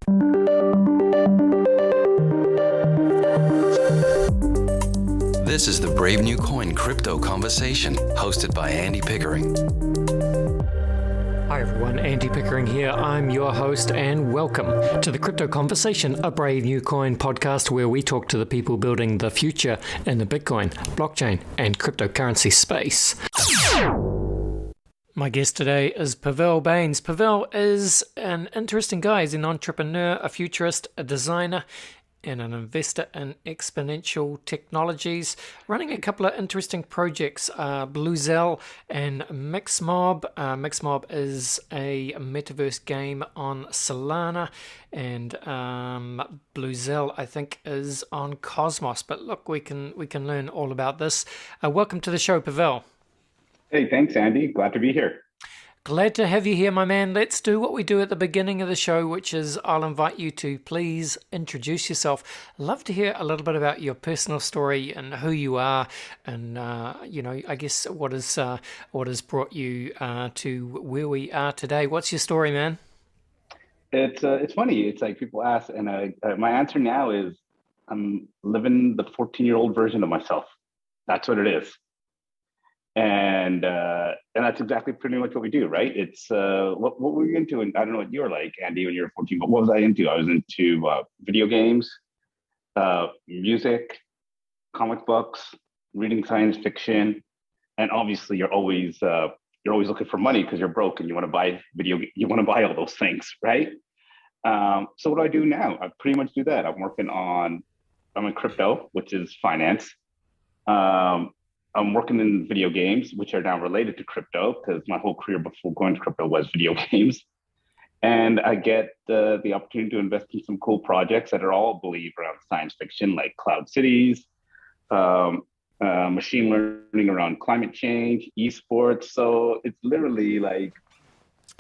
This is the Brave New Coin Crypto Conversation, hosted by Andy Pickering. Hi everyone, Andy Pickering here. I'm your host and welcome to the Crypto Conversation, a Brave New Coin podcast where we talk to the people building the future in the Bitcoin, blockchain and cryptocurrency space. My guest today is Pavel Bains. Pavel is an interesting guy. He's an entrepreneur, a futurist, a designer, and an investor in exponential technologies, running a couple of interesting projects, Bluzelle and MixMob. MixMob is a metaverse game on Solana, and Bluzelle, I think, is on Cosmos. But look, we can learn all about this. Welcome to the show, Pavel. Hey, thanks, Andy. Glad to be here. Glad to have you here, my man. Let's do what we do at the beginning of the show, which is I'll invite you to please introduce yourself. Love to hear a little bit about your personal story and who you are, and I guess what has brought you to where we are today. What's your story, man? It's funny. It's like people ask, and my answer now is I'm living the 14-year-old version of myself. That's what it is. And that's exactly pretty much what we do, right? It's what were you into? And I don't know what you were like, Andy, when you were 14, but what was I into? I was into video games, music, comic books, reading science fiction, and obviously you're always looking for money because you're broke and you want to buy all those things, right? So what do I do now? I pretty much do that. I'm in crypto, which is finance. I'm working in video games, which are now related to crypto, because my whole career before going to crypto was video games. And I get the opportunity to invest in some cool projects that are all, I believe, around science fiction, like cloud cities, machine learning around climate change, esports. So it's literally like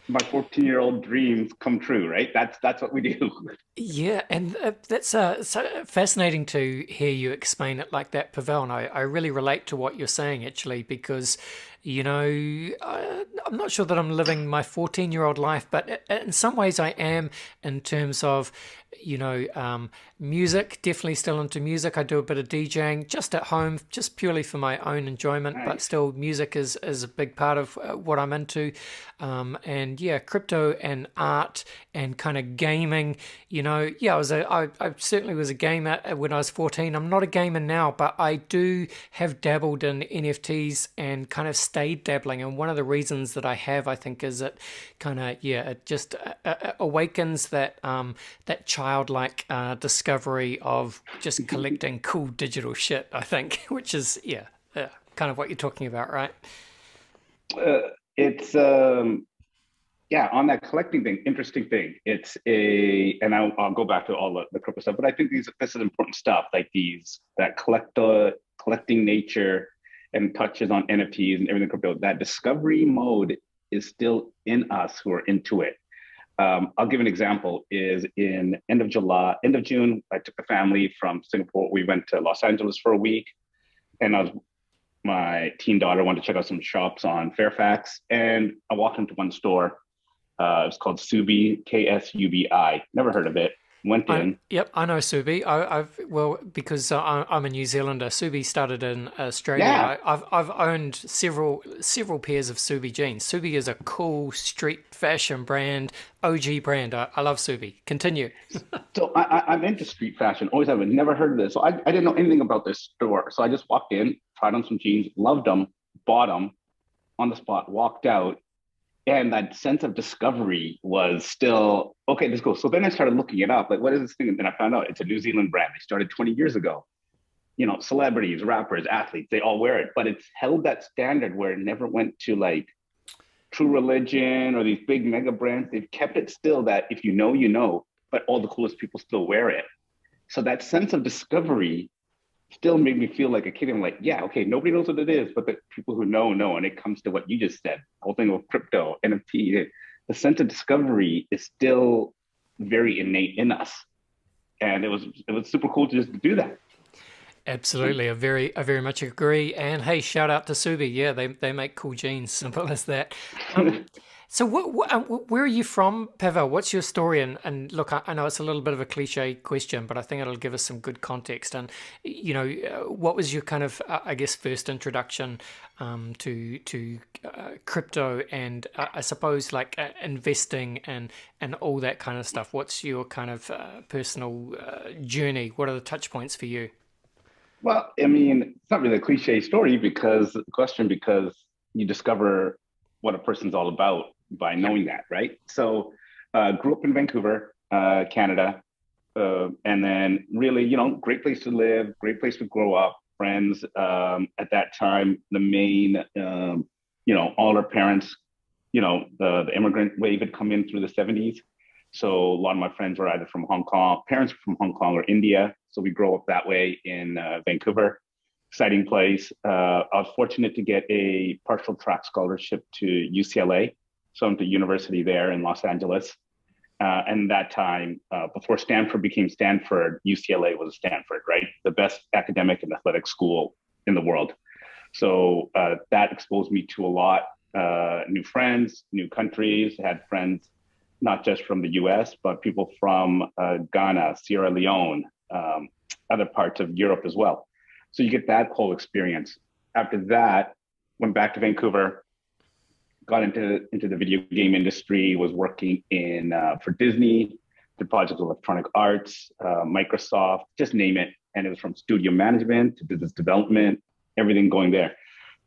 my 14-year-old dreams come true, right? That's what we do. Yeah, and that's so fascinating to hear you explain it like that, Pavel. And I really relate to what you're saying, actually, because, I'm not sure that I'm living my 14-year-old life, but in some ways I am, in terms of, music, definitely still into music. I do a bit of DJing just at home, just purely for my own enjoyment, nice. But still music is a big part of what I'm into. And yeah, crypto and art and kind of gaming, I certainly was a gamer when I was 14. I'm not a gamer now, but I do have dabbled in NFTs and kind of stayed dabbling. And one of the reasons that I have, I think, is it kind of, it just awakens that childlike discovery of just collecting cool digital shit, I think, which is, kind of what you're talking about, right? On that collecting thing, interesting thing. And I'll go back to all the crypto stuff, but I think this is important stuff, like that collecting nature and touches on NFTs and everything crypto. That discovery mode is still in us who are into it. I'll give an example. Is in end of June, I took the family from Singapore. We went to Los Angeles for a week, and my teen daughter wanted to check out some shops on Fairfax, and I walked into one store. It's called Subi, KSUBI. Never heard of it. Went in. Yep, I know Subi. Because I'm a New Zealander. Subi started in Australia. Yeah. I've owned several pairs of Subi jeans. Subi is a cool street fashion brand, OG brand. I love Subi. Continue. So I'm into street fashion. Always have. Never heard of this. So I didn't know anything about this store. So I just walked in, tried on some jeans, loved them, bought them on the spot, walked out. And that sense of discovery was still, okay, let's go. So then I started looking it up, like, what is this thing? And then I found out it's a New Zealand brand. They started 20 years ago. Celebrities, rappers, athletes, they all wear it, but it's held that standard where it never went to like True Religion or these big mega brands. They've kept it still that if you know, but all the coolest people still wear it. So that sense of discovery still made me feel like a kid. I'm like, yeah, okay, nobody knows what it is, but the people who know. And it comes to what you just said, the whole thing of crypto, NFT, the sense of discovery is still very innate in us. And it was super cool to just do that. Absolutely, I very much agree. And hey, shout out to Subi. Yeah, they make cool jeans. Simple as that. So where are you from, Pavel? What's your story? And look, I know it's a little bit of a cliche question, but I think it'll give us some good context. And what was your kind of, I guess, first introduction to crypto and I suppose like investing and all that kind of stuff? What's your kind of personal journey? What are the touch points for you? Well, I mean, it's not really a cliche story because you discover what a person's all about by Yep. knowing that, right? So, grew up in Vancouver, Canada, and then really, great place to live, great place to grow up. Friends at that time, the main, all our parents, the immigrant wave had come in through the 70s. So a lot of my friends were either from Hong Kong, parents were from Hong Kong or India. So we grow up that way in Vancouver. Exciting place. I was fortunate to get a partial track scholarship to UCLA. So I went to university there in Los Angeles. And that time, before Stanford became Stanford, UCLA was Stanford, right? The best academic and athletic school in the world. So that exposed me to a lot, new friends, new countries, had friends not just from the US, but people from Ghana, Sierra Leone, other parts of Europe as well. So you get that whole experience. After that, went back to Vancouver, got into the video game industry, was working in for Disney, did projects with Electronic Arts, Microsoft, just name it. And it was from studio management to business development, everything going there.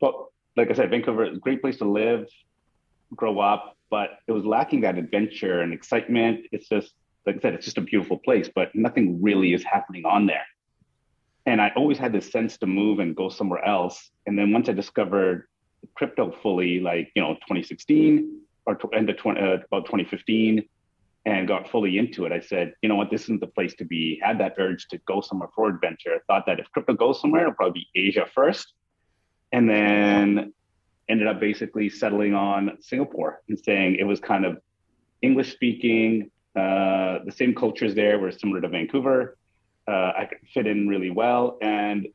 But like I said, Vancouver is a great place to live, grow up, but it was lacking that adventure and excitement. It's just, like I said, it's just a beautiful place, but nothing really is happening on there. And I always had this sense to move and go somewhere else. And then once I discovered crypto fully, like, 2016 or about 2015, and got fully into it, I said, you know what, this isn't the place to be. Had that urge to go somewhere for adventure. I thought that if crypto goes somewhere, it'll probably be Asia first. And then ended up basically settling on Singapore and saying it was kind of English speaking, the same cultures there were similar to Vancouver. I could fit in really well, and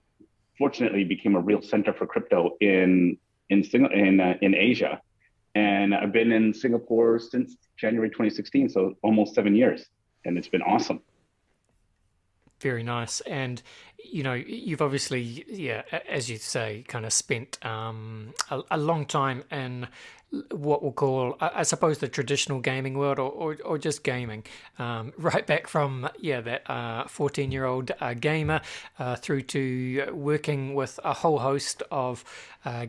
fortunately became a real center for crypto in Asia. And I've been in Singapore since January 2016, so almost 7 years, and it's been awesome. Very nice. And, you've obviously, yeah, as you say, kind of spent a long time in what we'll call, I suppose, the traditional gaming world or just gaming, right back from, yeah, that 14-year-old gamer through to working with a whole host of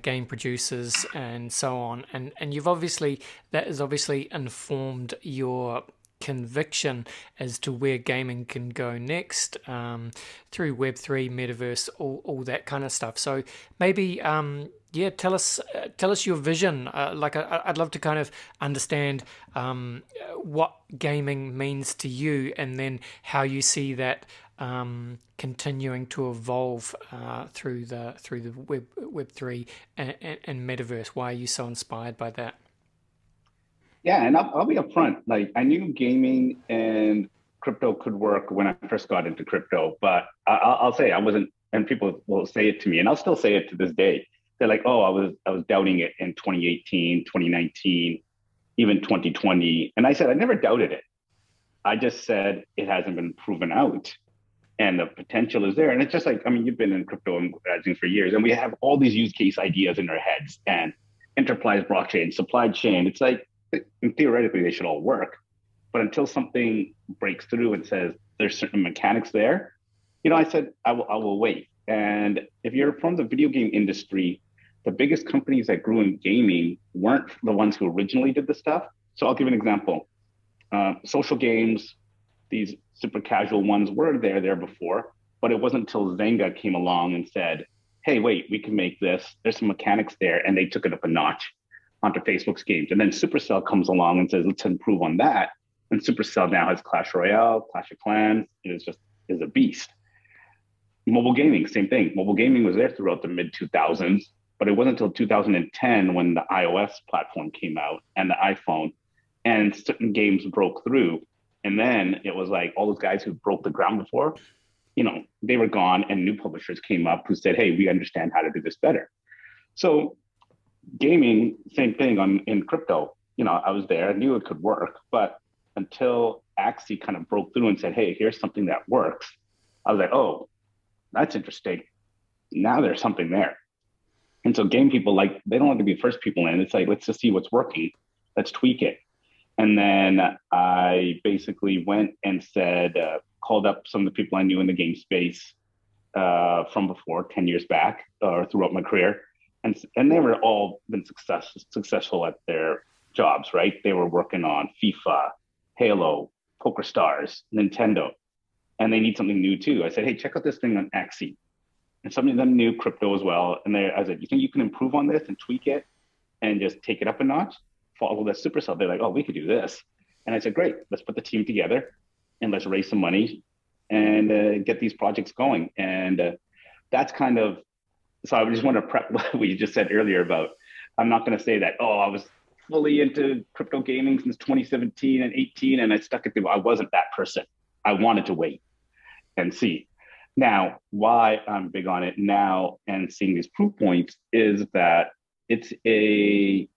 game producers and so on. And that has obviously informed your conviction as to where gaming can go next, through Web3, metaverse, all that kind of stuff. So maybe, yeah, tell us your vision. I'd love to kind of understand what gaming means to you, and then how you see that continuing to evolve through the Web3 and metaverse. Why are you so inspired by that? Yeah, and I'll be upfront. Like, I knew gaming and crypto could work when I first got into crypto, but I'll say I wasn't. And people will say it to me, and I'll still say it to this day. They're like, "Oh, I was doubting it in 2018, 2019, even 2020," and I said I never doubted it. I just said it hasn't been proven out, and the potential is there. And it's just like, I mean, you've been in crypto and advertising for years, and we have all these use case ideas in our heads, and enterprise blockchain, supply chain. It's like, and theoretically they should all work, but until something breaks through and says there's certain mechanics there, I said I will wait. And if you're from the video game industry, the biggest companies that grew in gaming weren't the ones who originally did the stuff. So I'll give you an example. Social games, these super casual ones were there before, but it wasn't until Zynga came along and said, hey, wait, we can make this, there's some mechanics there, and they took it up a notch onto Facebook's games. And then Supercell comes along and says, let's improve on that. And Supercell now has Clash Royale, Clash of Clans. It is a beast. Mobile gaming, same thing. Mobile gaming was there throughout the mid 2000s, but it wasn't until 2010 when the iOS platform came out and the iPhone, and certain games broke through. And then it was like all those guys who broke the ground before, they were gone, and new publishers came up who said, hey, we understand how to do this better. So gaming, same thing in crypto. I was there, I knew it could work, but until Axie kind of broke through and said, hey, here's something that works, I was like, oh, that's interesting. Now there's something there. And so game people, like, they don't want to be first people in. It's like, let's just see what's working. Let's tweak it. And then I basically went and said, called up some of the people I knew in the game space from before, 10 years back, or throughout my career. And they were all been successful at their jobs, right? They were working on FIFA, Halo, Poker Stars, Nintendo, and they need something new too. I said, hey, check out this thing on Axie. And some of them knew crypto as well. And I said, you think you can improve on this and tweak it and just take it up a notch? Follow the supercell. They're like, oh, we could do this. And I said, great, let's put the team together and let's raise some money and get these projects going. And that's kind of, so I just want to prep what you just said earlier about, I'm not going to say that, oh, I was fully into crypto gaming since 2017 and 18 and I stuck it through. I wasn't that person. I wanted to wait and see. Now, why I'm big on it now and seeing these proof points is that it's the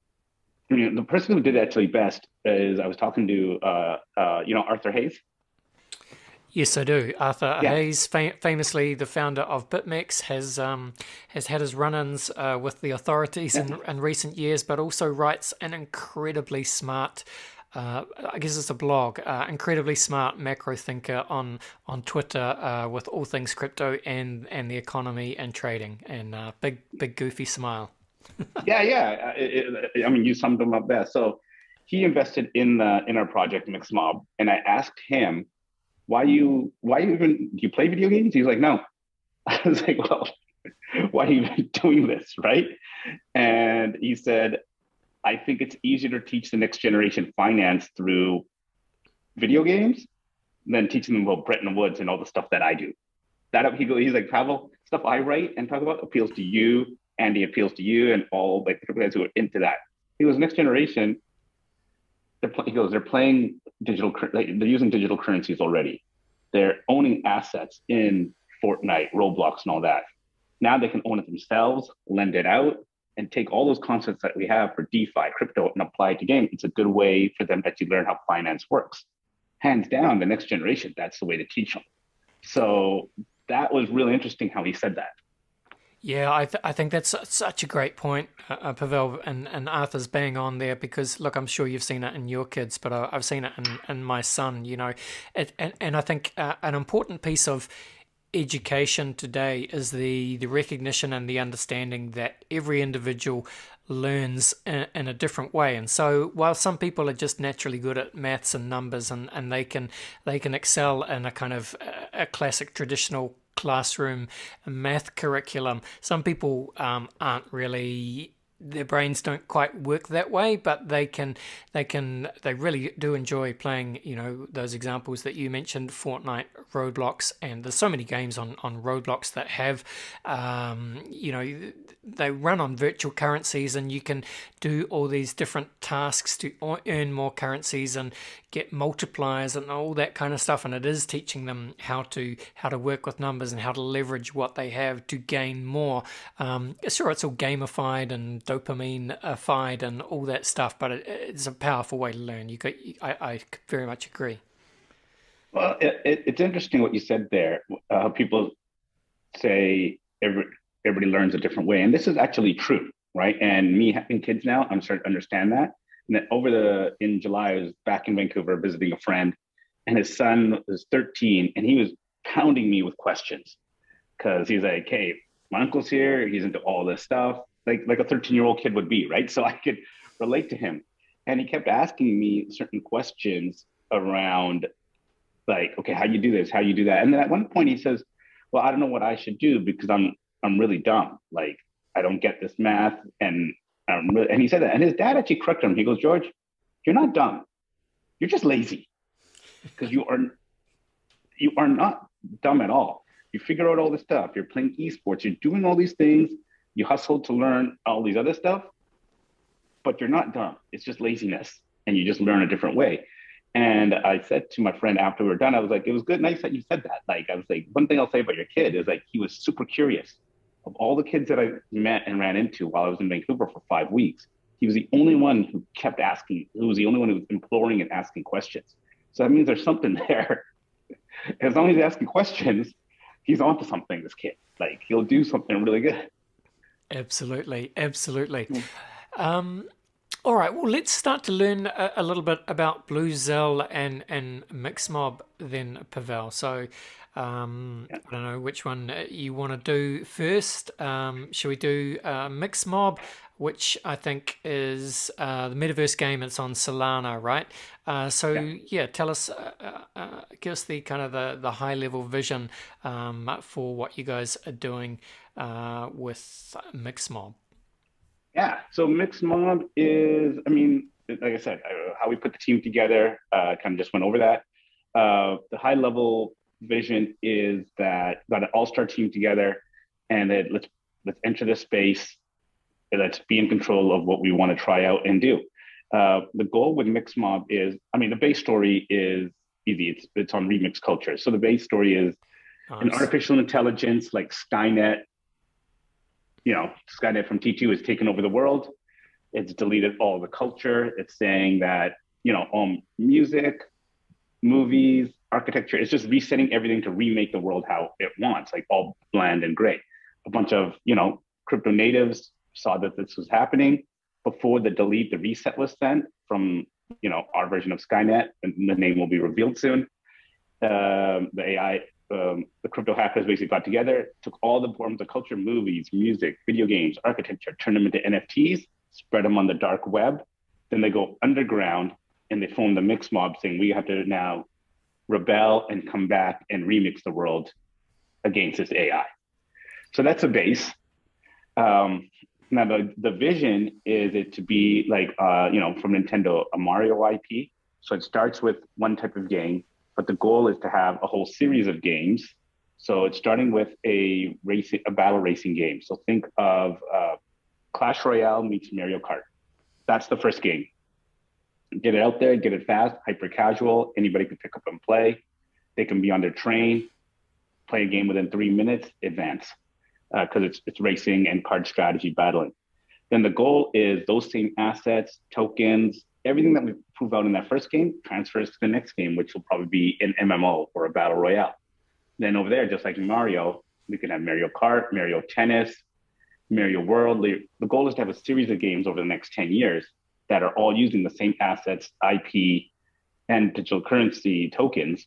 person who did it actually best is I was talking to, Arthur Hayes. Yes, I do. Arthur Yeah. Hayes, famously the founder of BitMEX, has had his run-ins with the authorities in recent years, but also writes an incredibly smart, I guess it's a blog, incredibly smart macro thinker on Twitter with all things crypto and the economy and trading, and big goofy smile. Yeah. I mean, you summed them up best. So he invested in our project MixMob, and I asked him, why do you play video games? He's like, no. I was like, well, why are you even doing this, right? And he said, I think it's easier to teach the next generation finance through video games than teaching them about Bretton Woods and all the stuff that I do. He's like, Pavel, stuff I write and talk about appeals to you. Andy appeals to you and all like the guys who are into that. He goes, next generation, they're playing digital, they're using digital currencies already. They're owning assets in Fortnite, Roblox, and all that. Now they can own it themselves, lend it out, and take all those concepts that we have for DeFi, crypto, and apply it to game. It's a good way for them to actually learn how finance works. Hands down, the next generation, that's the way to teach them. So that was really interesting how he said that. Yeah, I think that's such a great point, Pavel, and Arthur's bang on there because, look, I'm sure you've seen it in your kids, but I've seen it in my son, and I think an important piece of education today is the recognition and the understanding that every individual learns in a different way. And so while some people are just naturally good at maths and numbers and they can excel in a kind of a classic traditional classroom math curriculum, some people aren't really, their brains don't quite work that way, but they really do enjoy playing, those examples that you mentioned, Fortnite, Roblox, and there's so many games on Roblox that have, they run on virtual currencies and you can do all these different tasks to earn more currencies and get multipliers and all that kind of stuff, and it is teaching them how to work with numbers and how to leverage what they have to gain more. Sure, it's all gamified and dopamine-fied and all that stuff, but it's a powerful way to learn. I very much agree. Well, it's interesting what you said there. People say everybody learns a different way, and this is actually true, right? And me having kids now, I'm starting to understand that. And then in July, I was back in Vancouver visiting a friend, and his son was 13, and he was pounding me with questions because he's like, "Hey, my uncle's here. He's into all this stuff, like a 13-year-old kid would be, right?" So I could relate to him, and he kept asking me certain questions around, like, "Okay, how you do this? How you do that?" And then at one point, he says, "Well, I don't know what I should do because I'm really dumb. Like, I don't get this math, and and he said that, and his dad actually corrected him. He goes, "George, you're not dumb. You're just lazy because you are not dumb at all. You figure out all this stuff. You're playing esports. You're doing all these things. You hustle to learn all these other stuff, but you're not dumb. It's just laziness, and you just learn a different way." And I said to my friend after we were done, I was like, "It was good, nice that you said that." Like, I was like, one thing I'll say about your kid is like he was super curious. Of all the kids that I met and ran into while I was in Vancouver for 5 weeks, he was the only one who kept asking, who was the only one who was imploring and asking questions. So that means there's something there. As long as he's asking questions, he's onto something, this kid. Like, he'll do something really good. Absolutely, absolutely. All right, well, let's start to learn a little bit about Bluzelle and MixMob then, Pavel. So, I don't know which one you want to do first. Shall we do MixMob, which I think is the metaverse game? It's on Solana, right? So yeah, tell us, give us the kind of the high level vision for what you guys are doing with MixMob. Yeah, so MixMob is, I mean, like I said, how we put the team together, kind of just went over that. The high level vision is that got an all-star team together, and that let's enter this space, and let's be in control of what we want to try out and do. The goal with MixMob is, I mean, the base story is easy. It's on remix culture. So the base story is an artificial intelligence like Skynet. You know, Skynet from T2 has taken over the world. It's deleted all the culture. It's saying that, you know, music, movies, architecture, it's just resetting everything to remake the world how it wants, like all bland and gray. A bunch of, you know, crypto natives saw that this was happening before the reset was sent from, you know, our version of Skynet, and the name will be revealed soon. The AI, the crypto hackers basically got together, took all the forms of culture, movies, music, video games, architecture, turned them into NFTs, spread them on the dark web. Then they go underground and they form the MixMob, saying we have to now rebel and come back and remix the world against this AI. So that's a base. Now the vision is it to be like, you know, from Nintendo, a Mario IP. So it starts with one type of game, but the goal is to have a whole series of games. So it's starting with a battle racing game. So think of Clash Royale meets Mario Kart. That's the first game. Get it out there, get it fast, hyper casual. Anybody can pick up and play. They can be on their train, play a game within 3 minutes, advance, because it's racing and card strategy battling. Then the goal is those same assets, tokens, everything that we prove out in that first game transfers to the next game, which will probably be an MMO or a battle royale. Then over there, just like Mario, we can have Mario Kart, Mario Tennis, Mario World. The goal is to have a series of games over the next 10 years that are all using the same assets, IP, and digital currency tokens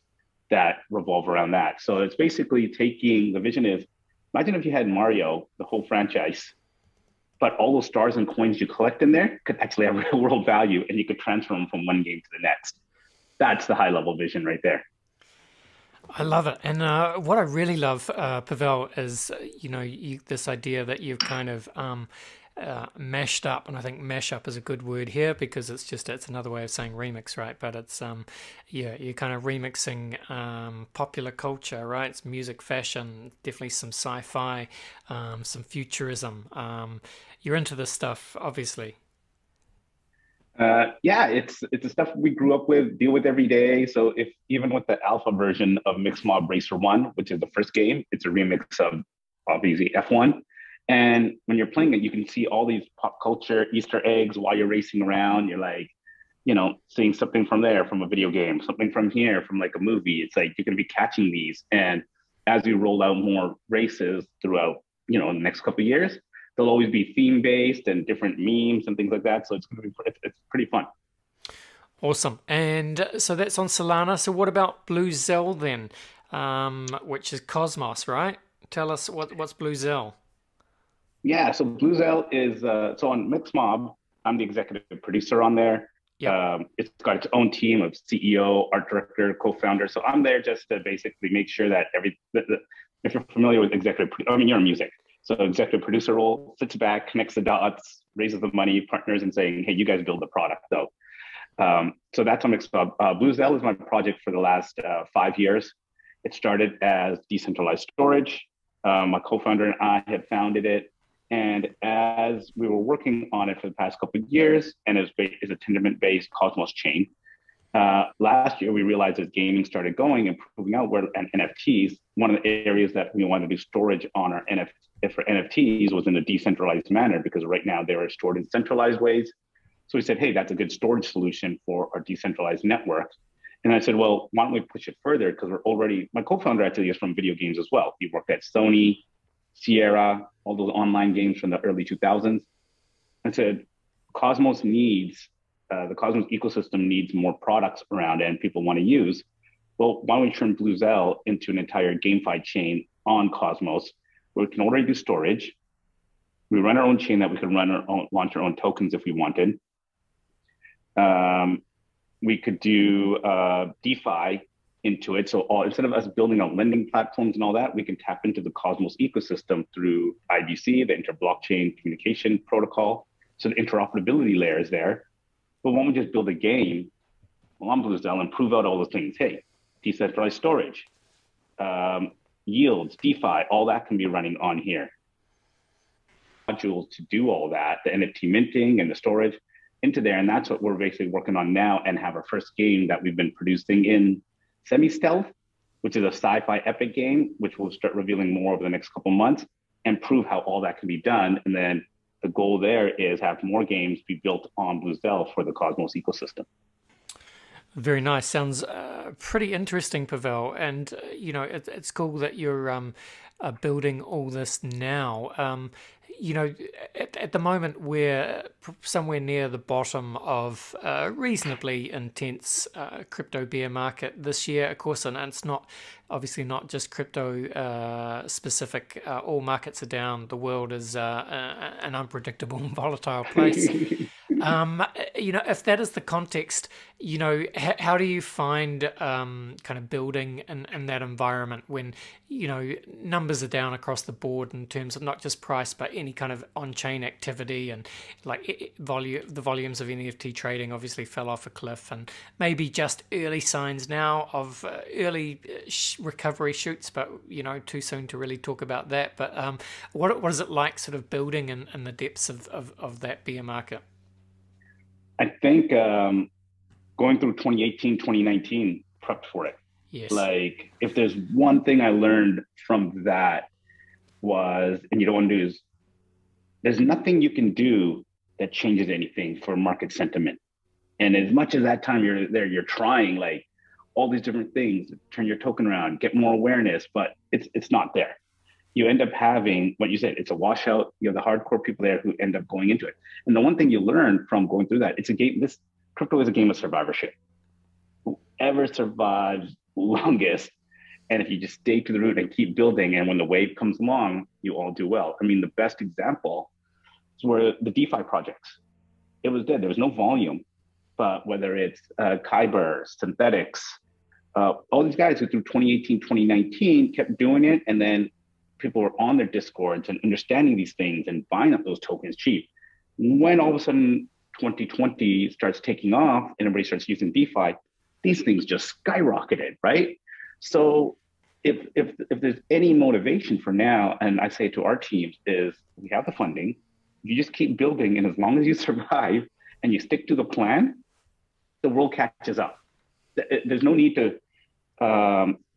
that revolve around that. So it's basically taking, the vision is, imagine if you had Mario, the whole franchise, but all those stars and coins you collect in there could actually have real world value, and you could transfer them from one game to the next. That's the high level vision right there. I love it. And what I really love, Pavel, is, you know, this idea that you've kind of mashed up, and I think mashup is a good word here because it's another way of saying remix, right? But it's yeah, you're kind of remixing popular culture, right? It's music, fashion, definitely some sci-fi, some futurism. You're into this stuff, obviously. Yeah, it's the stuff we grew up with, deal with every day. So if even with the alpha version of MixMob Racer 1, which is the first game, it's a remix of obviously F1. And when you're playing it, you can see all these pop culture Easter eggs while you're racing around. You're like, you know, seeing something from there from a video game, something from here from like a movie. It's like you're going to be catching these. And as we roll out more races throughout, you know, in the next couple of years, they'll always be theme based and different memes and things like that. So it's going to be it's pretty fun. Awesome. And so that's on Solana. So what about Bluzelle then, which is Cosmos, right? Tell us what's Bluzelle. Yeah, so Bluzelle is so on MixMob. I'm the executive producer on there. Yep. It's got its own team of CEO, art director, co-founder. So I'm there just to basically make sure that if you're familiar with executive, I mean, you're in music. So executive producer role, sits back, connects the dots, raises the money, partners, and saying, hey, you guys build the product though. So that's on MixMob. Bluzelle is my project for the last 5 years. It started as decentralized storage. My co-founder and I had founded it. And as we were working on it for the past couple of years, and is a Tendermint-based Cosmos chain, last year we realized as gaming started going and proving out where NFTs, one of the areas that we wanted to do storage on for NFTs was in a decentralized manner, because right now they are stored in centralized ways. So we said, hey, that's a good storage solution for our decentralized network. And I said, well, why don't we push it further? Because my co-founder actually is from video games as well. He worked at Sony, Sierra, all those online games from the early 2000s. I said, Cosmos needs, the Cosmos ecosystem needs more products around it and people want to use. Well, why don't we turn Bluzelle into an entire GameFi chain on Cosmos, where we can already do storage. We run our own chain that we can launch our own tokens if we wanted. We could do DeFi into it. So instead of us building out lending platforms and all that, we can tap into the Cosmos ecosystem through IBC, the Inter-Blockchain Communication Protocol. So the interoperability layer is there. But why don't we just build a game on Bluzelle and prove out all those things? Hey, decentralized storage, yields, DeFi, all that can be running on here. Modules to do all that, the NFT minting and the storage into there. And that's what we're basically working on now, and have our first game that we've been producing in semi-stealth, which is a sci-fi epic game, which we'll start revealing more over the next couple months, and prove how all that can be done. And then the goal there is have more games be built on Bluzelle for the Cosmos ecosystem. Very nice. Sounds pretty interesting, Pavel. And, it's cool that you're building all this now. At the moment, we're somewhere near the bottom of a reasonably intense crypto bear market this year, of course, and it's obviously not just crypto specific. All markets are down. The world is an unpredictable and volatile place. If that is the context, how do you find kind of building in that environment when, numbers are down across the board in terms of not just price, but any kind of on-chain activity, and like the volumes of NFT trading obviously fell off a cliff, and maybe just early signs now of early recovery shoots, but, too soon to really talk about that. But what is it like sort of building in the depths of that bear market? I think going through 2018, 2019 prepped for it. Yes. Like, if there's one thing I learned from that was, and you don't want to do, is there's nothing you can do that changes anything for market sentiment. And as much as that time you're trying like all these different things, turn your token around, get more awareness, but it's not there. You end up having what you said, it's a washout. You have the hardcore people there who end up going into it. And the one thing you learn from going through that, this crypto is a game of survivorship. Whoever survives longest, and if you just stay to the root and keep building, and when the wave comes along, you all do well. I mean, the best example is where the DeFi projects, it was dead. There was no volume, but whether it's Kyber, Synthetics, all these guys who through 2018, 2019 kept doing it, and then people were on their Discords and understanding these things and buying up those tokens cheap. When all of a sudden 2020 starts taking off and everybody starts using DeFi, these things just skyrocketed, right? So if there's any motivation for now, and I say to our teams, is we have the funding, you just keep building, and as long as you survive and you stick to the plan, the world catches up. There's no need to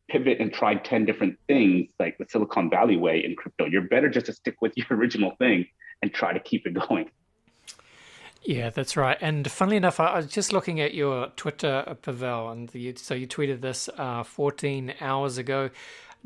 pivot and try 10 different things like the Silicon Valley way in crypto. You're better just to stick with your original thing and try to keep it going. Yeah, that's right. And funnily enough, I was just looking at your Twitter, Pavel, and so you tweeted this 14 hours ago.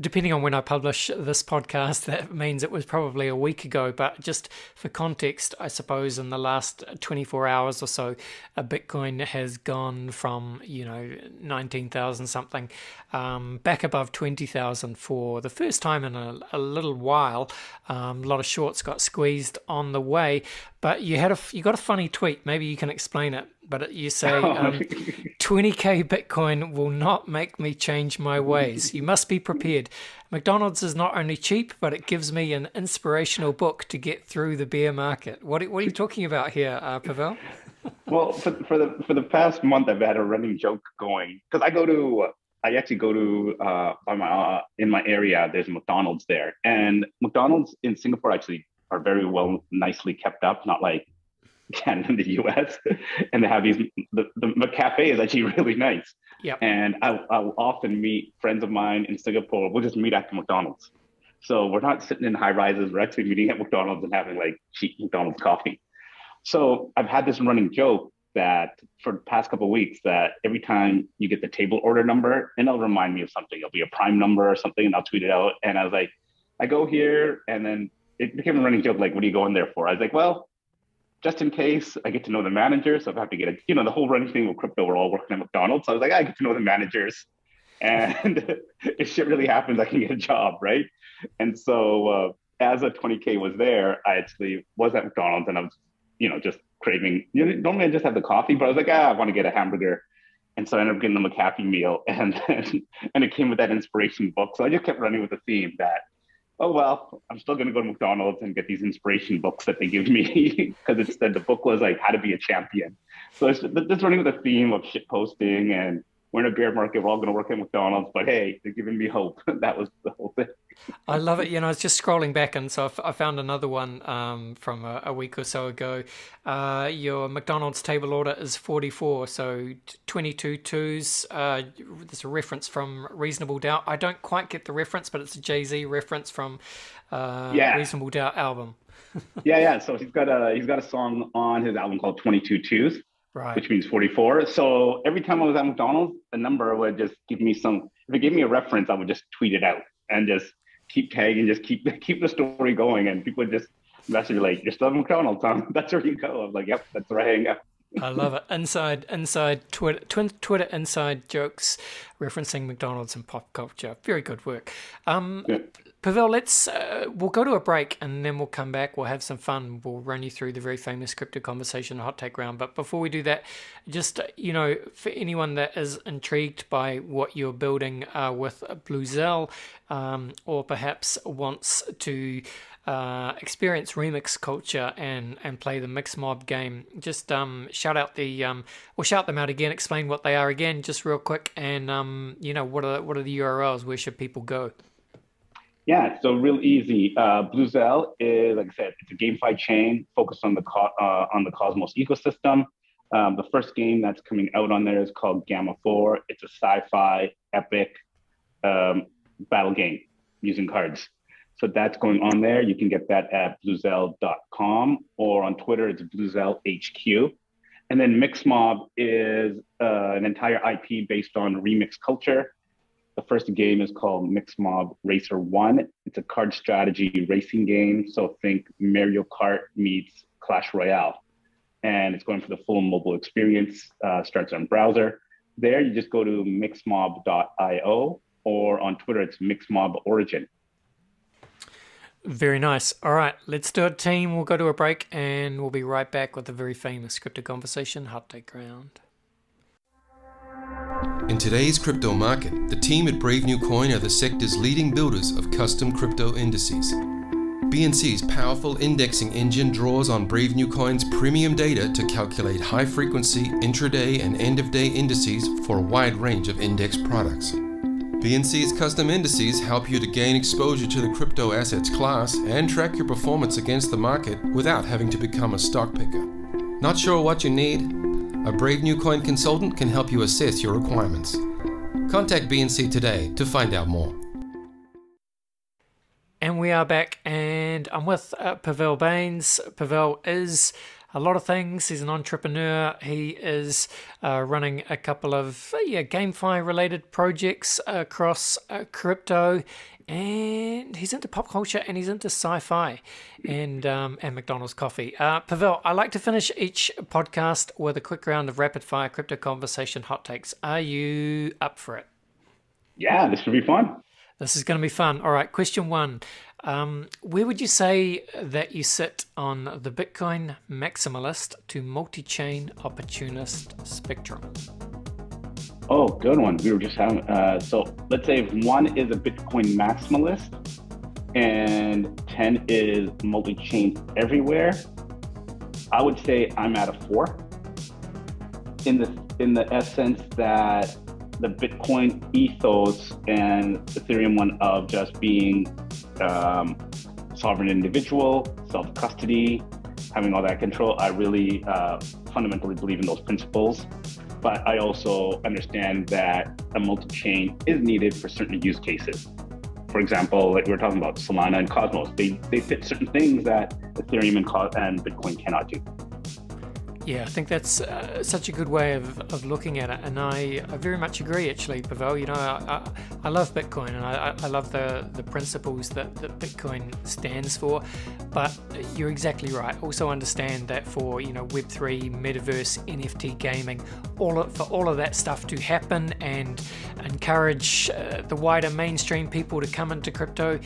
Depending on when I publish this podcast, that means it was probably a week ago. But just for context, I suppose in the last 24 hours or so, Bitcoin has gone from 19,000 something back above 20,000 for the first time in a little while. A lot of shorts got squeezed on the way, but you got a funny tweet. Maybe you can explain it. But you say 20K Bitcoin will not make me change my ways. You must be prepared. McDonald's is not only cheap, but it gives me an inspirational book to get through the bear market. What are you talking about here, Pavel? Well, for the past month, I've had a running joke going, because I actually go to in my area. There's McDonald's there, and McDonald's in Singapore actually are very well, nicely kept up. Not like Canada and the US, and they have the cafe is actually really nice. Yeah. And I'll often meet friends of mine in Singapore. We'll just meet at the McDonald's. So we're not sitting in high rises. We're actually meeting at McDonald's and having like cheap McDonald's coffee. So I've had this running joke that for the past couple of weeks, that every time you get the table order number, and it'll remind me of something. It'll be a Prime number or something, and I'll tweet it out. And I was like, I go here, and then it became a running joke. Like, what are you going there for? I was like, well, just in case I get to know the managers. So if I have to get the whole running thing with crypto, we're all working at McDonald's. So I was like, I get to know the managers. And if shit really happens, I can get a job, right? And so as a 20K was there, I actually was at McDonald's, and I was, just craving, normally I just have the coffee, but I was like, I want to get a hamburger. And so I ended up getting them a McAfee meal, and it came with that inspiration book. So I just kept running with the theme that, oh, well, I'm still going to go to McDonald's and get these inspiration books that they give me, because the book was like how to be a champion. So it's just running with the theme of shit posting, and we're in a bear market, we're all going to work at McDonald's, but hey, they're giving me hope. That was the whole thing. I love it. I was just scrolling back, and so I found another one from a week or so ago. Your McDonald's table order is 44, so 22 twos. There's a reference from Reasonable Doubt. I don't quite get the reference, but it's a Jay-Z reference from Reasonable Doubt album. Yeah. So he's got a song on his album called 22 Twos. Right. Which means 44. So every time I was at McDonald's, the number would just give me if it gave me a reference, I would just tweet it out and just keep tagging, just keep the story going. And people would just message me like, you're still at McDonald's, huh? That's where you go. I'm like, yep, that's where I hang out. I love it. Inside Twitter inside jokes referencing McDonald's and pop culture. Very good work. Pavel, we'll go to a break, and then we'll come back. We'll have some fun. We'll run you through the very famous crypto conversation hot take round. But before we do that, just, for anyone that is intrigued by what you're building with Bluzelle, or perhaps wants to experience remix culture and play the MixMob game, just shout them out again, explain what they are again, just real quick, and what are the URLs? Where should people go? Yeah, so real easy. Bluzelle is, like I said, it's a GameFi chain focused on the Cosmos ecosystem. The first game that's coming out on there is called Gamma 4. It's a sci-fi epic battle game using cards. So that's going on there. You can get that at bluzelle.com, or on Twitter, it's Bluzelle HQ. And then MixMob is an entire IP based on remix culture. The first game is called MixMob Racer 1. It's a card strategy racing game. So think Mario Kart meets Clash Royale. And it's going for the full mobile experience, starts on browser. There, you just go to mixmob.io, or on Twitter, it's MixMob Origin. Very nice. All right, let's do it, team. We'll go to a break, and we'll be right back with the very famous crypto conversation hot take round. In today's crypto market, the team at Brave New Coin are the sector's leading builders of custom crypto indices. BNC's powerful indexing engine draws on Brave New Coin's premium data to calculate high-frequency intraday and end-of-day indices for a wide range of index products. BNC's custom indices help you to gain exposure to the crypto assets class and track your performance against the market without having to become a stock picker. Not sure what you need? A Brave New Coin consultant can help you assess your requirements. Contact BNC today to find out more. And we are back, and I'm with Pavel Bains. Pavel is a lot of things. He's an entrepreneur. He is running a couple of GameFi related projects across crypto, and he's into pop culture, and he's into sci-fi, and McDonald's coffee. Pavel, I like to finish each podcast with a quick round of rapid fire crypto conversation hot takes. Are you up for it? Yeah, this should be fun. This is going to be fun. All right, question one. Where would you say that you sit on the Bitcoin maximalist to multi-chain opportunist spectrum? Oh, good one. We were just having, so let's say if 1 is a Bitcoin maximalist and 10 is multi-chain everywhere, I would say I'm at a 4 in the essence that the Bitcoin ethos and Ethereum one of just being sovereign individual, self-custody, having all that control. I really fundamentally believe in those principles, but I also understand that a multi-chain is needed for certain use cases. For example, like we were talking about Solana and Cosmos, they fit certain things that Ethereum and Bitcoin cannot do. Yeah, I think that's such a good way of looking at it, and I very much agree, actually, Pavel. You know, I love Bitcoin, and I love the principles that Bitcoin stands for, but you're exactly right. Also understand that for, you know, Web3, Metaverse, NFT gaming, for all of that stuff to happen and encourage the wider mainstream people to come into crypto,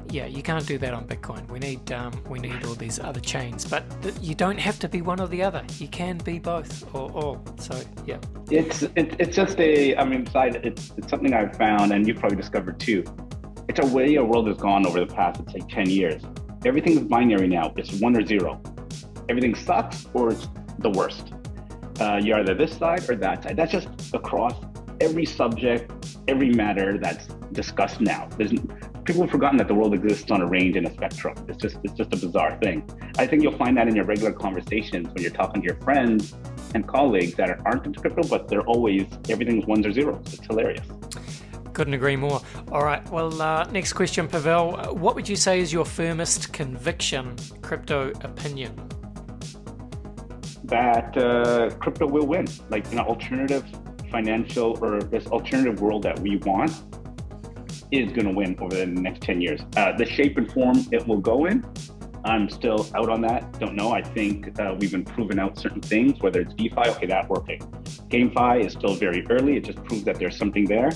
yeah, you can't do that on Bitcoin. We need all these other chains, but you don't have to be one or the other. You can be both or all. So yeah, it's just it's something I've found, and you've probably discovered too. It's a way our world has gone over the past, let's say, 10 years. Everything is binary now. It's 1 or 0. Everything sucks or it's the worst. You're either this side or that side. That's just across every subject, every matter that's discussed now. People have forgotten that the world exists on a range and a spectrum. It's just a bizarre thing. I think you'll find that in your regular conversations when you're talking to your friends and colleagues that aren't into crypto, but everything's 1s or 0s. It's hilarious. Couldn't agree more. All right, well, next question, Pavel. What would you say is your firmest conviction, crypto opinion? That crypto will win. Like an alternative financial, or this alternative world that we want, is going to win over the next 10 years. The shape and form it will go in, I'm still out on that. Don't know. I think we've been proving out certain things, whether it's DeFi, okay, that's working. GameFi is still very early. It just proves that there's something there.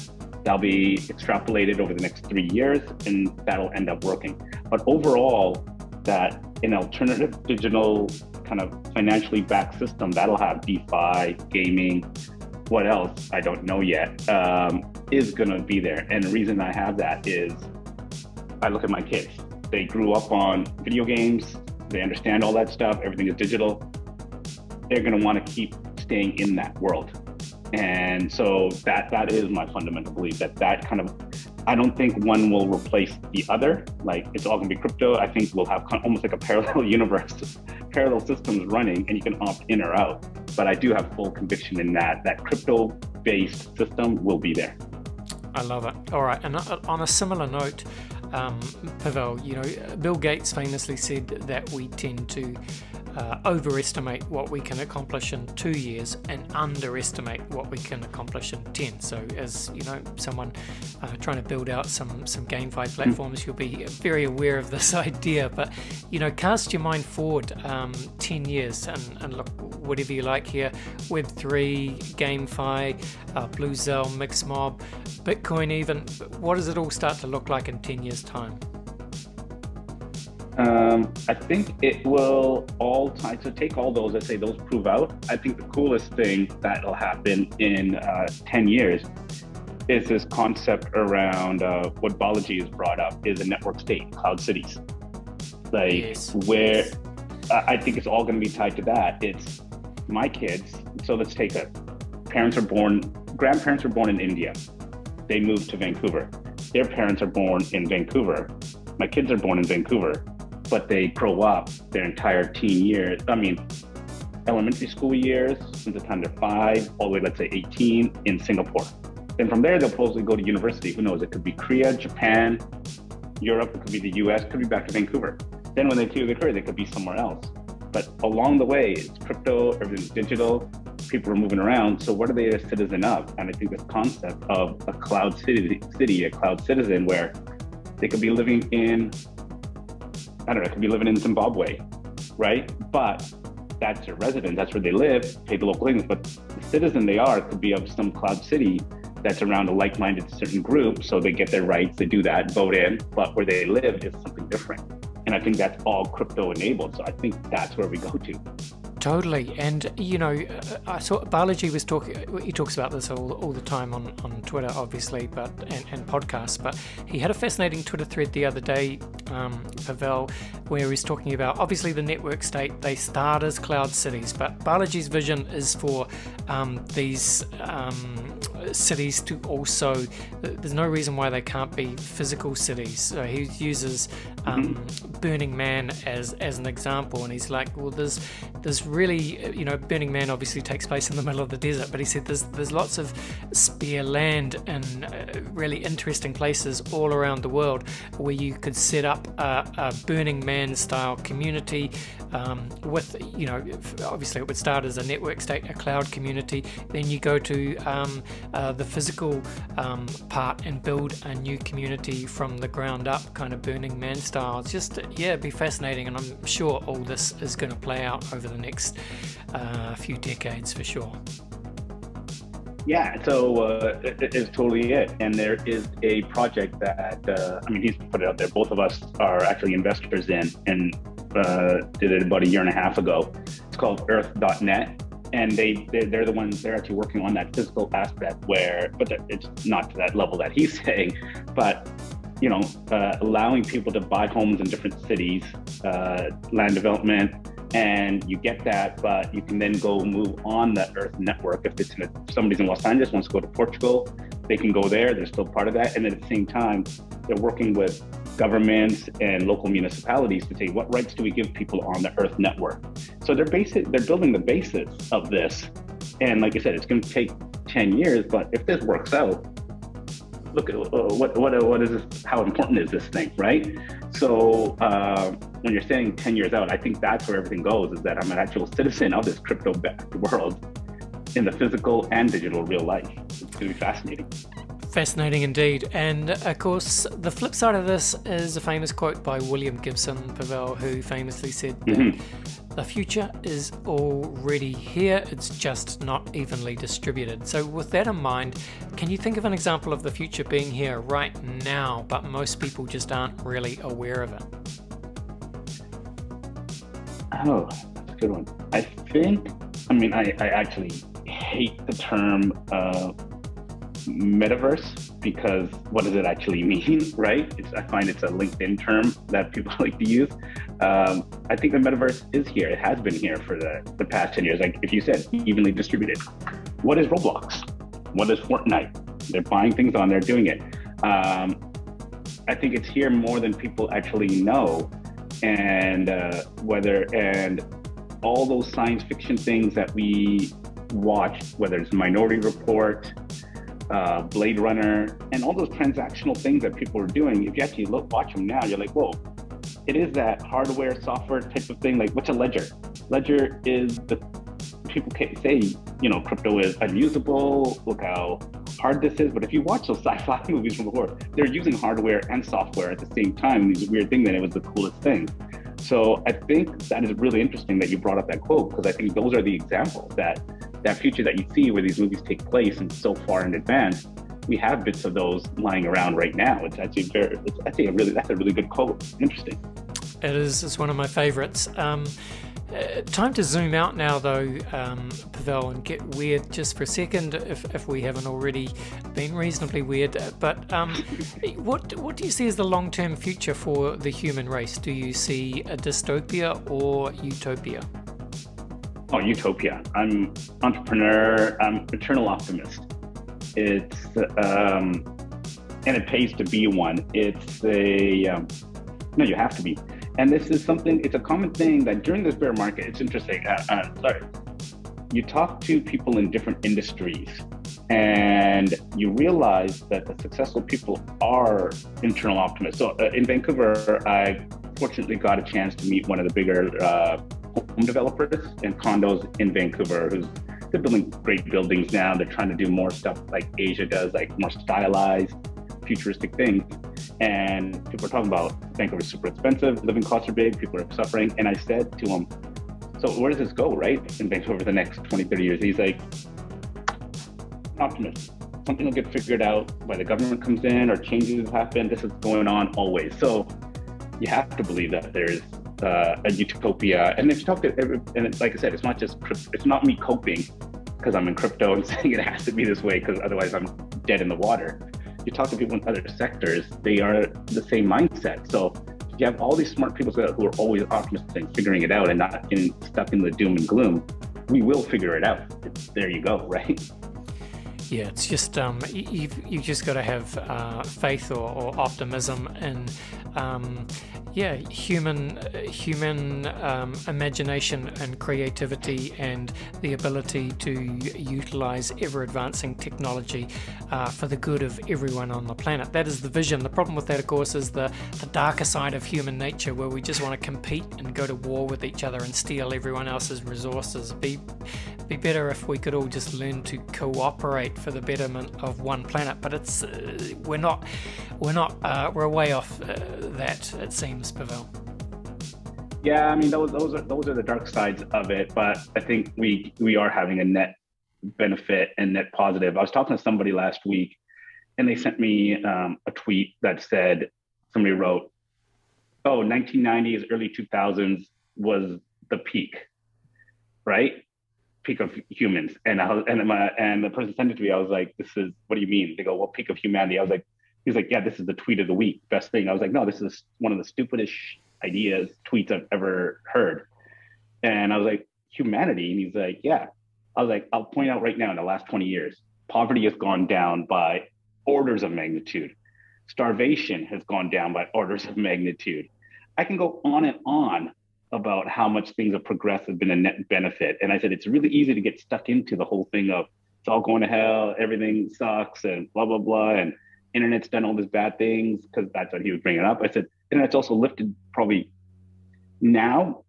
That'll be extrapolated over the next 3 years, and that'll end up working. But overall, that an alternative digital kind of financially backed system that'll have DeFi, gaming, what else, I don't know yet, is going to be there. And the reason I have that is I look at my kids. They grew up on video games. They understand all that stuff. Everything is digital. They're going to want to keep staying in that world. And so that is my fundamental belief, that kind of, I don't think one will replace the other. Like it's all going to be crypto. I think we'll have almost like a parallel universe, parallel systems running, and you can opt in or out. But I do have full conviction in that crypto-based system will be there. I love it. All right, and on a similar note, Pavel, you know, Bill Gates famously said that we tend to overestimate what we can accomplish in 2 years and underestimate what we can accomplish in 10. So as you know, someone trying to build out some GameFi platforms, you'll be very aware of this idea. But you know, cast your mind forward 10 years and look, whatever you like here, Web3, GameFi, Bluzelle, MixMob, Bitcoin even, what does it all start to look like in 10 years time? I think it will all time to take all those, let's say those prove out. I think the coolest thing that'll happen in 10 years is this concept around what Balaji has brought up is a network state, cloud cities. Like yes. Where I think it's all going to be tied to that. It's my kids. So let's take grandparents are born in India. They moved to Vancouver. Their parents are born in Vancouver. My kids are born in Vancouver. But they grow up their entire elementary school years, from the time they're 5, all the way, let's say 18, in Singapore. Then from there, they'll probably go to university. Who knows? It could be Korea, Japan, Europe, it could be the US, it could be back to Vancouver. Then when they do their career, they could be somewhere else. But along the way, it's crypto, everything's digital, people are moving around. So what are they a citizen of? And I think this concept of a cloud city, a cloud citizen, where they could be living in, I don't know, it could be living in Zimbabwe, right? But that's their residence, that's where they live, pay the local things. But the citizen they are could be of some cloud city that's around a like-minded certain group. So they get their rights, they do that, vote in, but where they live is something different. And I think that's all crypto enabled. So I think that's where we go to. Totally. And, you know, I saw Balaji was talking, he talks about this all the time on Twitter, obviously, but and podcasts, but he had a fascinating Twitter thread the other day, Pavel, where he's talking about, obviously, the network state, they start as cloud cities, but Balaji's vision is for these cities to also, there's no reason why they can't be physical cities. So he uses Burning Man as an example, and he's like, well, there's really, you know, Burning Man obviously takes place in the middle of the desert, but he said there's lots of spare land and really interesting places all around the world where you could set up a Burning Man style community, with, you know, obviously it would start as a network state, a cloud community, then you go to the physical part and build a new community from the ground up, kind of Burning Man style. It's just, yeah, it'd be fascinating, and I'm sure all this is going to play out over the next few decades for sure. Yeah, so it is totally it. And there is a project that, I mean, he's put it out there. Both of us are actually investors in, and did it about a year and a half ago. It's called Earth.net. And they're the ones, they're actually working on that physical aspect but it's not to that level that he's saying, but, you know, allowing people to buy homes in different cities, land development, and you get that, but you can then go move on the Earth network. If somebody's in Los Angeles, wants to go to Portugal, they can go there. They're still part of that. And then at the same time, they're working with governments and local municipalities to say, what rights do we give people on the Earth network? So they're building the basis of this. And like I said, it's going to take 10 years, but if this works out, look at what is this? How important is this thing, right? So when you're saying 10 years out, I think that's where everything goes, is that I'm an actual citizen of this crypto-backed world in the physical and digital real life. It's going to be fascinating. Fascinating indeed. And of course, the flip side of this is a famous quote by William Gibson, Pavel, who famously said that the future is already here, it's just not evenly distributed. So with that in mind, can you think of an example of the future being here right now, but most people just aren't really aware of it? Oh, that's a good one. I mean, I actually hate the term metaverse, because what does it actually mean, right? I find it's a LinkedIn term that people like to use. I think the metaverse is here. It has been here for the past 10 years. Like if you said, evenly distributed. What is Roblox? What is Fortnite? They're buying things on there, doing it. I think it's here more than people actually know. And and all those science fiction things that we watch, whether it's Minority Report, Blade Runner, and all those transactional things that people are doing, if you actually watch them now, you're like, whoa, it is that hardware, software type of thing. Like, what's a ledger? Ledger is people can't say, you know, crypto is unusable, look how hard this is. But if you watch those sci-fi movies from before, they're using hardware and software at the same time. These weird thing that it was the coolest thing. So I think that is really interesting that you brought up that quote, because I think those are the examples that future that you see where these movies take place and so far in advance. We have bits of those lying around right now. It's actually that's a really good quote. Interesting. It is. It's one of my favorites. Time to zoom out now, though, Pavel, and get weird just for a second, if we haven't already been reasonably weird. But what do you see as the long-term future for the human race? Do you see a dystopia or utopia? Oh, utopia. I'm entrepreneur. I'm eternal optimist. It's and it pays to be one. It's no, you have to be. And this is something, it's a common thing that during this bear market, it's interesting. You talk to people in different industries and you realize that the successful people are internal optimists. So in Vancouver, I fortunately got a chance to meet one of the bigger home developers and condos in Vancouver. They're building great buildings now. They're trying to do more stuff like Asia does, like more stylized, futuristic things. And people are talking about Vancouver's super expensive, living costs are big, people are suffering. And I said to him, so where does this go, right? In Vancouver for the next 20, 30 years? He's like, optimist. Something will get figured out by the government comes in or changes happen. This is going on always. So you have to believe that there's a utopia. And if you talk to, and it's, like I said, it's not me coping because I'm in crypto and saying it has to be this way because otherwise I'm dead in the water. You talk to people in other sectors, they are the same mindset. So you have all these smart people who are always optimistic, figuring it out and not stuck in the doom and gloom. We will figure it out. There you go, right? Yeah, it's just you've just got to have faith or optimism in yeah, human imagination and creativity, and the ability to utilize ever advancing technology for the good of everyone on the planet. That is the vision. The problem with that, of course, is the darker side of human nature, where we just want to compete and go to war with each other and steal everyone else's resources. Be better if we could all just learn to cooperate for the betterment of one planet. But it's we're we're way off that, it seems, Pavel. Yeah, I mean, those are the dark sides of it, but I think we are having a net benefit and net positive. I was talking to somebody last week, and they sent me a tweet that said, somebody wrote, "Oh, 1990s, early 2000s was the peak, right? Peak of humans." And the person sent it to me. I was like, "This is, what do you mean?" They go, "Well, peak of humanity." I was like, he's like, "Yeah, this is the tweet of the week, best thing." I was like, "No, this is one of the stupidest ideas, tweets I've ever heard." And I was like, "Humanity?" And he's like, "Yeah." I was like, "I'll point out right now, in the last 20 years, poverty has gone down by orders of magnitude. Starvation has gone down by orders of magnitude. I can go on and on about how much things have progressed, have been a net benefit." And I said, it's really easy to get stuck into the whole thing of it's all going to hell, everything sucks, and blah, blah, blah. And internet's done all these bad things, because that's what he was bringing up. I said, internet's also lifted probably now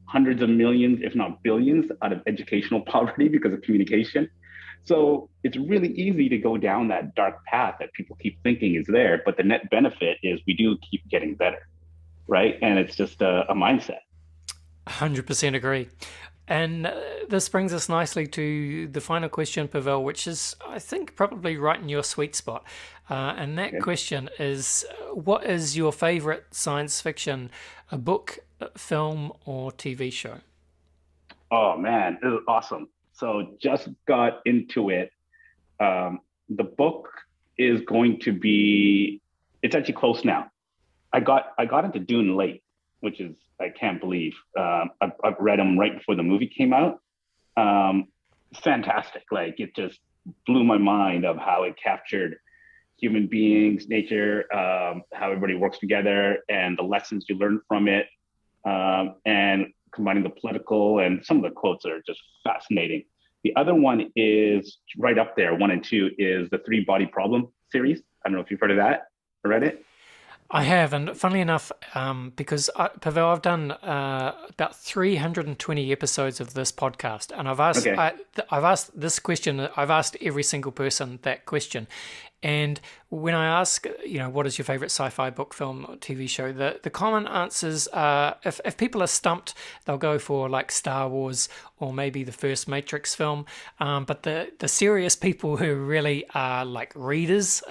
hundreds of millions, if not billions, out of educational poverty because of communication. So it's really easy to go down that dark path that people keep thinking is there. But the net benefit is we do keep getting better, right? And it's just a mindset. 100% agree. And this brings us nicely to the final question, Pavel, which is, I think, probably right in your sweet spot. And that question is, what is your favorite science fiction, a book, a film, or TV show? Oh, man, this is awesome. So just got into it. The book is going to be, it's actually close now. I got into Dune late, which is, I can't believe. I've read them right before the movie came out. Fantastic. Like, it just blew my mind of how it captured human beings, nature, how everybody works together, and the lessons you learn from it, and combining the political, and some of the quotes are just fascinating. The other one is right up there, 1 and 2, is the Three Body Problem series. I don't know if you've heard of that or read it. I have, and funnily enough, because Pavel, I've done about 320 episodes of this podcast, and I've asked, I've asked this question. I've asked every single person that question, and when I ask, what is your favorite sci-fi book, film, or TV show, the common answers are, if people are stumped, they'll go for like Star Wars or maybe the first Matrix film. But the serious people who really are like readers,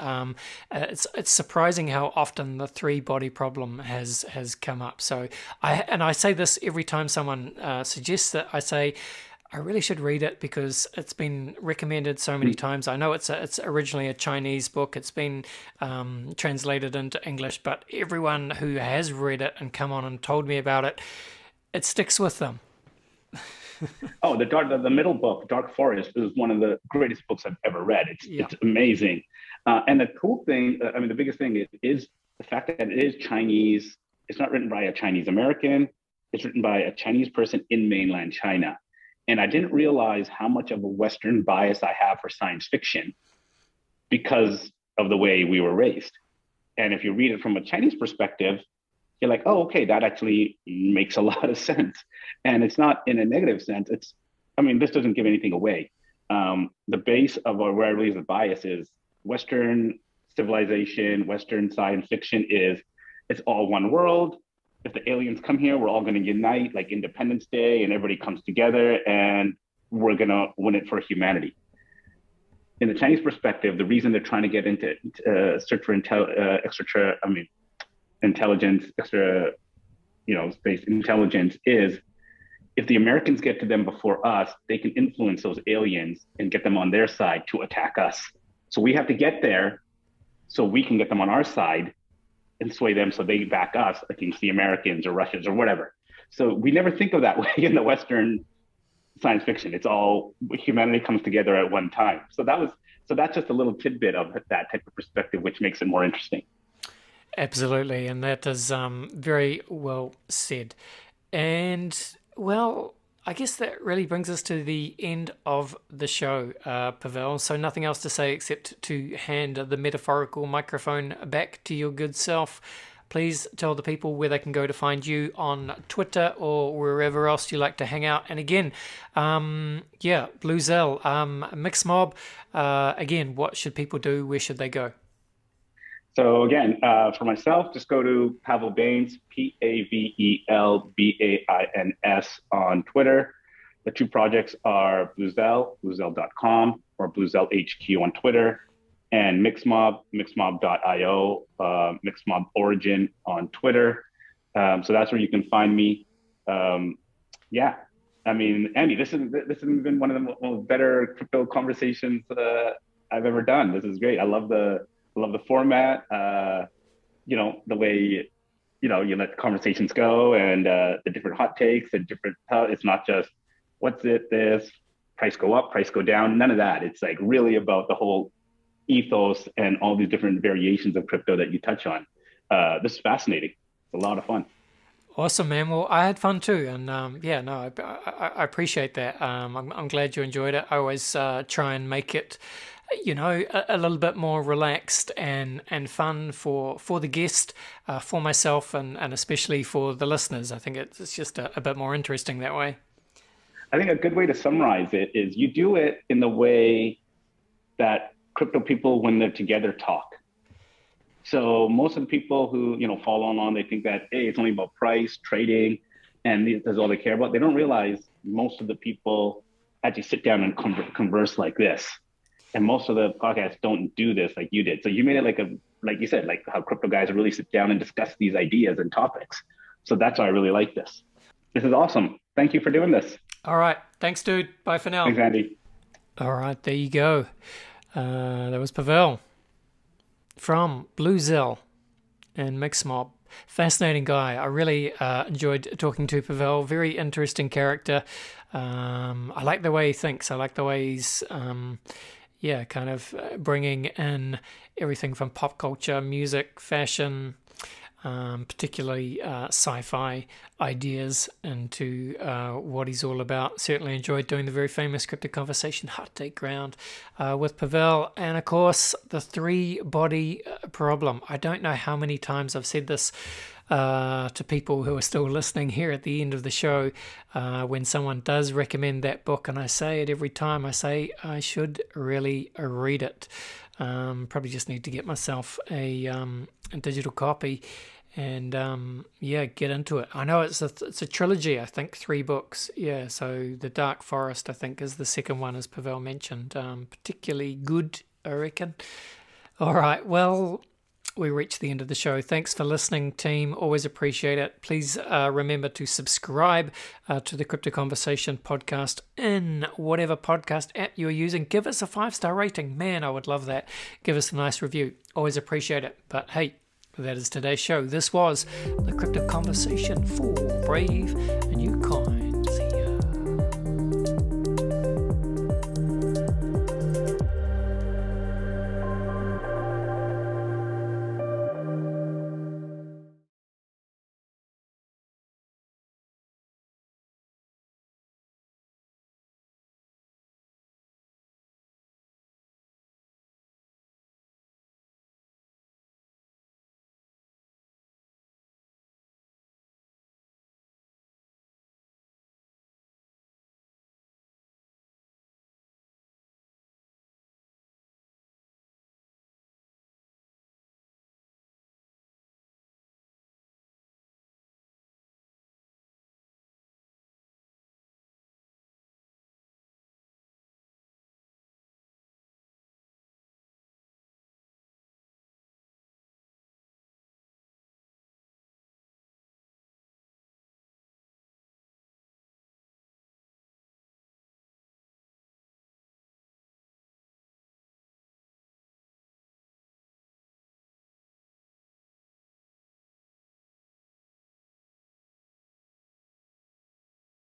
it's surprising how often the Three Body Problem has come up. So I say this every time someone suggests it. I say, I really should read it because it's been recommended so many times. I know it's originally a Chinese book. It's been translated into English, but everyone who has read it and come on and told me about it, it sticks with them. Oh, the middle book, Dark Forest, is one of the greatest books I've ever read. It's amazing. And the cool thing, the biggest thing is the fact that it is Chinese. It's not written by a Chinese American. It's written by a Chinese person in mainland China. And I didn't realize how much of a Western bias I have for science fiction because of the way we were raised. And if you read it from a Chinese perspective, you're like, oh, okay, that actually makes a lot of sense. And it's not in a negative sense. This doesn't give anything away. The base of where I raise the bias is Western civilization, Western science fiction is, it's all one world. If the aliens come here, we're all going to unite like Independence Day, and everybody comes together and we're going to win it for humanity. In the Chinese perspective, the reason they're trying to get into search for intelligence, space intelligence, is if the Americans get to them before us, they can influence those aliens and get them on their side to attack us. So we have to get there so we can get them on our side and sway them so they back us against the Americans or Russians or whatever. So we never think of that way in the Western science fiction. It's all humanity comes together at one time. So that's just a little tidbit of that type of perspective, which makes it more interesting. Absolutely, and that is very well said. And well, I guess that really brings us to the end of the show, Pavel. So nothing else to say except to hand the metaphorical microphone back to your good self. Please tell the people where they can go to find you on Twitter or wherever else you like to hang out. And again, Bluzelle, MixMob. Again, what should people do? Where should they go? So again, for myself, just go to Pavel Bains, PavelBains on Twitter. The two projects are Bluzelle, Bluzelle.com, or Bluzelle HQ on Twitter, and MixMob, MixMob.io, MixMob Origin on Twitter. So that's where you can find me. Yeah, I mean, Andy, this has been one of the most better crypto conversations I've ever done. This is great. I love the format. You know, the way you let conversations go, and the different hot takes and different. It's not just what's it, this price go up, price go down. None of that. It's like really about the whole ethos and all these different variations of crypto that you touch on. This is fascinating. It's a lot of fun. Awesome, man. Well, I had fun too, and I appreciate that. I'm glad you enjoyed it. I always try and make it, you know, a little bit more relaxed and fun for the guest, for myself, and especially for the listeners. I think it's just a bit more interesting that way. I think a good way to summarize it is you do it in the way that crypto people, when they're together, talk. So most of the people who, follow on, they think that, hey, it's only about price, trading, and that's all they care about. They don't realize most of the people actually sit down and converse like this. And most of the podcasts don't do this like you did. So you made it like you said, like how crypto guys really sit down and discuss these ideas and topics. So that's why I really like this. This is awesome. Thank you for doing this. All right. Thanks, dude. Bye for now. Thanks, Andy. All right. There you go. That was Pavel from Bluzelle and MixMob. Fascinating guy. I really enjoyed talking to Pavel. Very interesting character. I like the way he thinks. I like the way he's kind of bringing in everything from pop culture, music, fashion, particularly sci-fi ideas into what he's all about. Certainly enjoyed doing the very famous Crypto Conversation Hot Take Round with Pavel. And of course, the three-body problem. I don't know how many times I've said this to people who are still listening here at the end of the show when someone does recommend that book, and I say it every time. I say I should really read it. Probably just need to get myself a digital copy and get into it. I know it's a trilogy, I think, 3 books. Yeah, so The Dark Forest, I think, is the second one, as Pavel mentioned. Particularly good, I reckon. All right, well, we reached the end of the show. Thanks for listening, team. Always appreciate it. Please remember to subscribe to the Crypto Conversation podcast in whatever podcast app you're using. Give us a 5-star rating. Man, I would love that. Give us a nice review. Always appreciate it. But hey, that is today's show. This was the Crypto Conversation for Brave New Coin.